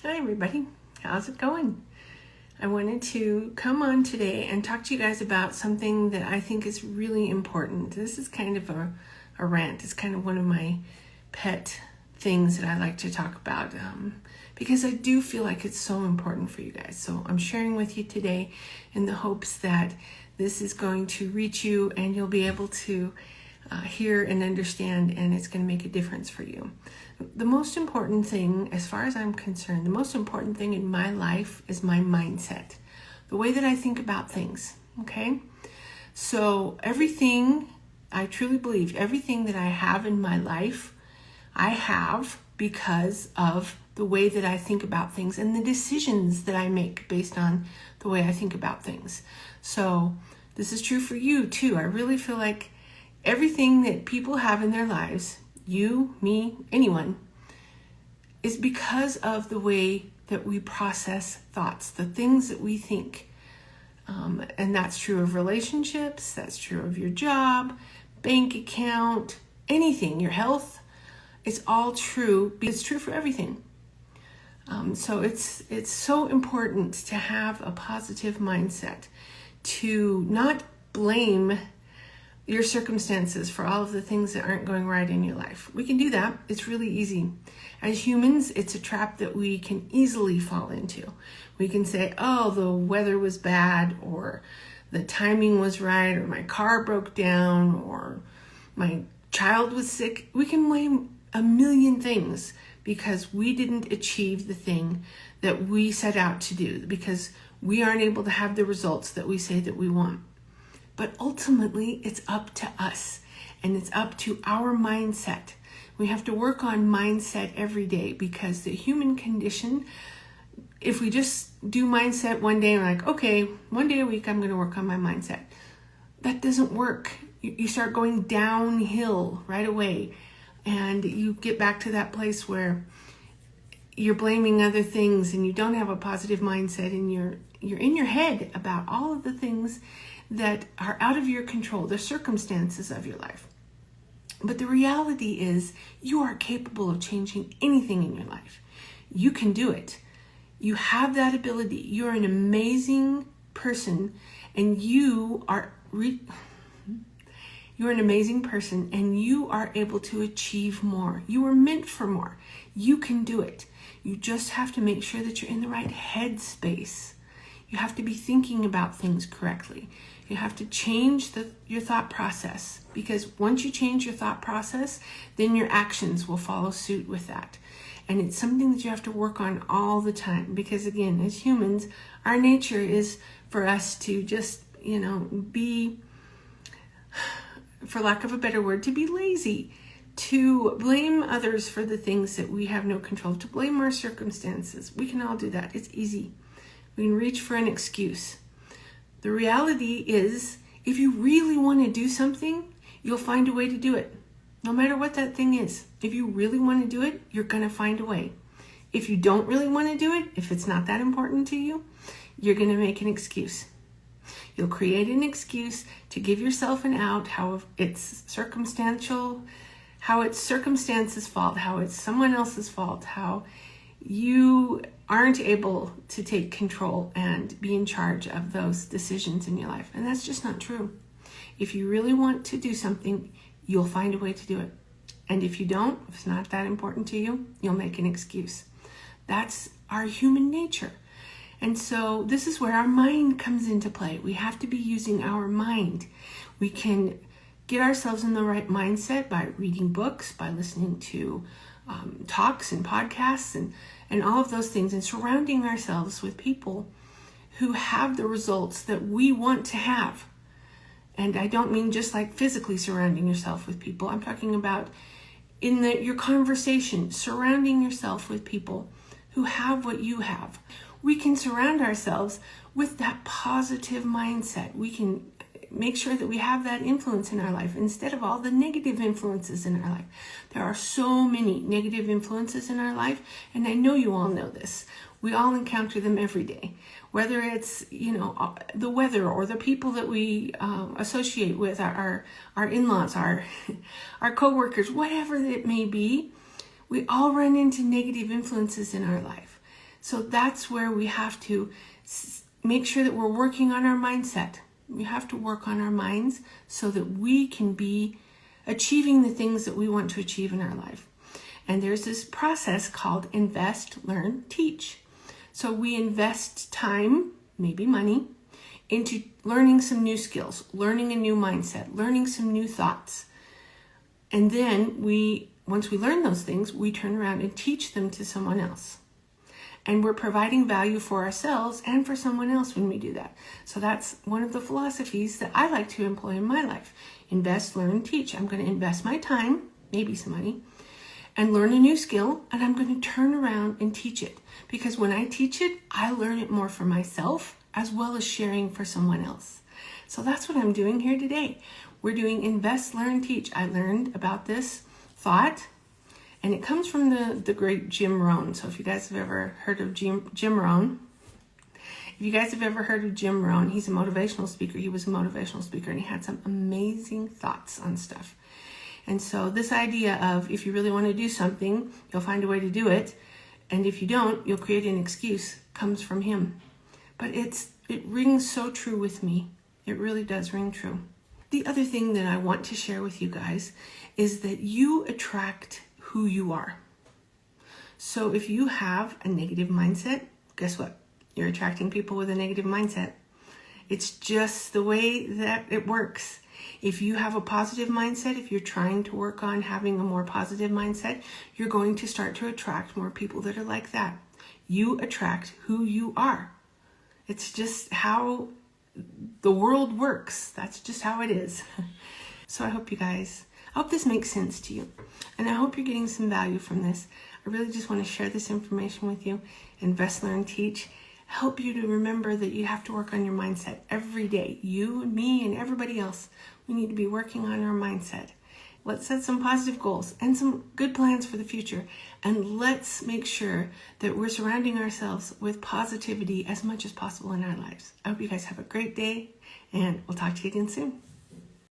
Hi everybody, how's it going? I wanted to come on today and talk to you guys about something that I think is really important. This is kind of a rant. It's kind of one of my pet things that I like to talk about because I do feel like it's so important for you guys. So I'm sharing with you today in the hopes that this is going to reach you and you'll be able to hear and understand, and it's going to make a difference for you. The most important thing, as far as I'm concerned, the most important thing in my life is my mindset, the way that I think about things, okay? So everything, I truly believe, everything that I have in my life, I have because of the way that I think about things and the decisions that I make based on the way I think about things. So this is true for you too. I really feel like everything that people have in their lives, you, me, anyone, is because of the way that we process thoughts, the things that we think. And that's true of relationships, that's true of your job, bank account, anything, your health. It's all true. It's true for everything. So it's so important to have a positive mindset, to not blame your circumstances for all of the things that aren't going right in your life. We can do that. It's really easy. As humans, it's a trap that we can easily fall into. We can say, oh, the weather was bad, or the timing was right, or my car broke down, or my child was sick. We can blame a million things because we didn't achieve the thing that we set out to do, because we aren't able to have the results that we say that we want. But ultimately, it's up to us, and it's up to our mindset. We have to work on mindset every day, because the human condition, if we just do mindset one day and we're like, okay, one day a week I'm going to work on my mindset, that doesn't work. You start going downhill right away, and you get back to that place where you're blaming other things and you don't have a positive mindset, and you're in your head about all of the things that are out of your control, the circumstances of your life. But the reality is, you are capable of changing anything in your life. You can do it. You have that ability. You're an amazing person, and you're an amazing person, and you are able to achieve more. You were meant for more. You can do it. You just have to make sure that you're in the right headspace. You have to be thinking about things correctly. You have to change your thought process, because once you change your thought process, then your actions will follow suit with that. And it's something that you have to work on all the time, because again, as humans, our nature is for us to just, be, for lack of a better word, to be lazy, to blame others for the things that we have no control, to blame our circumstances. We can all do that. It's easy. We can reach for an excuse. The reality is, if you really want to do something, you'll find a way to do it. No matter what that thing is. If you really want to do it, you're going to find a way. If you don't really want to do it, if it's not that important to you, you're going to make an excuse. You'll create an excuse to give yourself an out, how it's circumstantial, how it's circumstances' fault, how it's someone else's fault, how you aren't able to take control and be in charge of those decisions in your life. And that's just not true. If you really want to do something, you'll find a way to do it. And if you don't, if it's not that important to you, you'll make an excuse. That's our human nature. And so this is where our mind comes into play. We have to be using our mind. We can get ourselves in the right mindset by reading books, by listening to talks and podcasts and all of those things, and surrounding ourselves with people who have the results that we want to have. And I don't mean just like physically surrounding yourself with people. I'm talking about in your conversation, surrounding yourself with people who have what you have. We can surround ourselves with that positive mindset. We can make sure that we have that influence in our life instead of all the negative influences in our life. There are so many negative influences in our life, and I know you all know this. We all encounter them every day, whether it's, the weather or the people that we associate with, our in-laws, our coworkers, whatever it may be. We all run into negative influences in our life. So that's where we have to make sure that we're working on our mindset. We have to work on our minds so that we can be achieving the things that we want to achieve in our life. And there's this process called invest, learn, teach. So we invest time, maybe money, into learning some new skills, learning a new mindset, learning some new thoughts. And then once we learn those things, we turn around and teach them to someone else. And we're providing value for ourselves and for someone else when we do that. So that's one of the philosophies that I like to employ in my life. Invest, learn, teach. I'm going to invest my time, maybe some money, and learn a new skill, and I'm going to turn around and teach it. Because when I teach it, I learn it more for myself as well as sharing for someone else. So that's what I'm doing here today. We're doing invest, learn, teach. I learned about this thought, and it comes from the great Jim Rohn. So if you guys have ever heard of Jim Rohn, he's a motivational speaker. He was a motivational speaker, and he had some amazing thoughts on stuff. And so this idea of if you really want to do something, you'll find a way to do it. And if you don't, you'll create an excuse, comes from him. But it rings so true with me. It really does ring true. The other thing that I want to share with you guys is that you attract who you are. So if you have a negative mindset, guess what? You're attracting people with a negative mindset. It's just the way that it works. If you have a positive mindset, if you're trying to work on having a more positive mindset, you're going to start to attract more people that are like that. You attract who you are. It's just how the world works. That's just how it is. So I hope this makes sense to you. And I hope you're getting some value from this. I really just want to share this information with you. Invest, learn, teach. Help you to remember that you have to work on your mindset every day. You and me and everybody else, we need to be working on our mindset. Let's set some positive goals and some good plans for the future. And let's make sure that we're surrounding ourselves with positivity as much as possible in our lives. I hope you guys have a great day, and we'll talk to you again soon.